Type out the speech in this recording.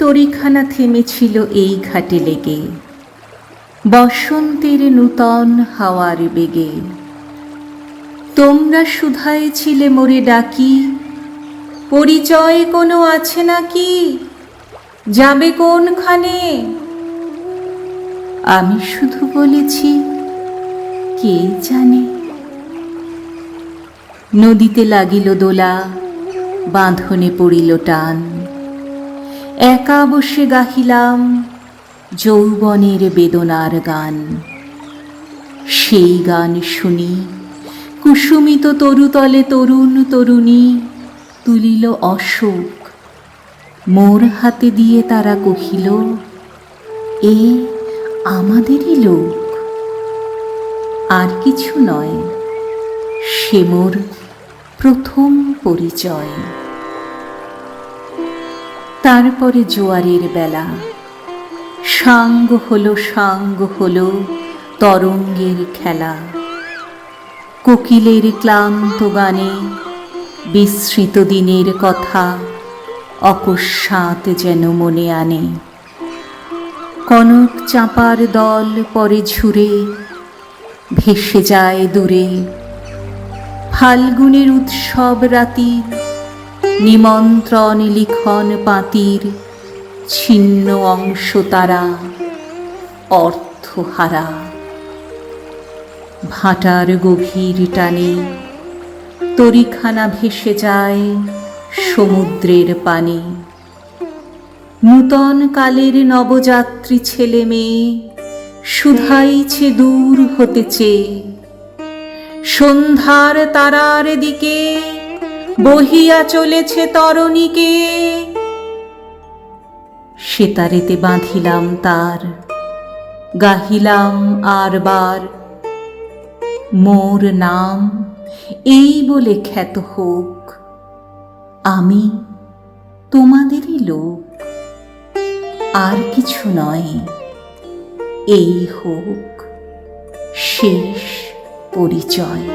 তরিখানা থেমেছিল এই ঘাটে লেগে, বসন্তের নূতন হাওয়ার বেগে। তোমরা শুধাই ছিলে মোরে ডাকি, পরিচয় কোনো আছে নাকি, যাবে কোনখানে? আমি শুধু বলেছি, কে জানে। নদীতে লাগিল দোলা, বাঁধনে পড়িল টান, একা বসে গাহিলাম যৌবনের বেদনার গান। সেই গান শুনি কুসুমিত তরুতলে তরুণ তরুণী তুলিল অশোক, মোর হাতে দিয়ে তারা কহিল, এ আমাদেরই লোক। আর কিছু নয়, সে মোর প্রথম পরিচয়। তারপরে জোয়ারের বেলা, সাঙ্গ হলো তরঙ্গের খেলা। কোকিলের ক্লান্ত গানে বিস্মৃত দিনের কথা অকস্মাৎ যেন মনে আনে। কনক চাঁপার দল পরে ঝুরে ভেসে যায় দূরে। ফাল্গুনের উৎসব রাতির নিমন্ত্রণ লিখন পাতির ছিন্ন অংশ তারা অর্থহারা। ভাটার গভীর টানে তরিখানা ভেসে যায় সমুদ্রের পানে। নূতন কালের নবযাত্রী ছেলে মেয়ে শুধাইছে দূর হতে চেয়ে। সন্ধ্যার তারার দিকে বহিয়া চলেছে তরণীকে। সেতারেতে বাঁধিলাম তার, গাহিলাম আর বার, মোর নাম এই বলে খ্যাত হোক, আমি তোমাদেরই লোক। আর কিছু নয়, এই হোক শেষ পরিচয়।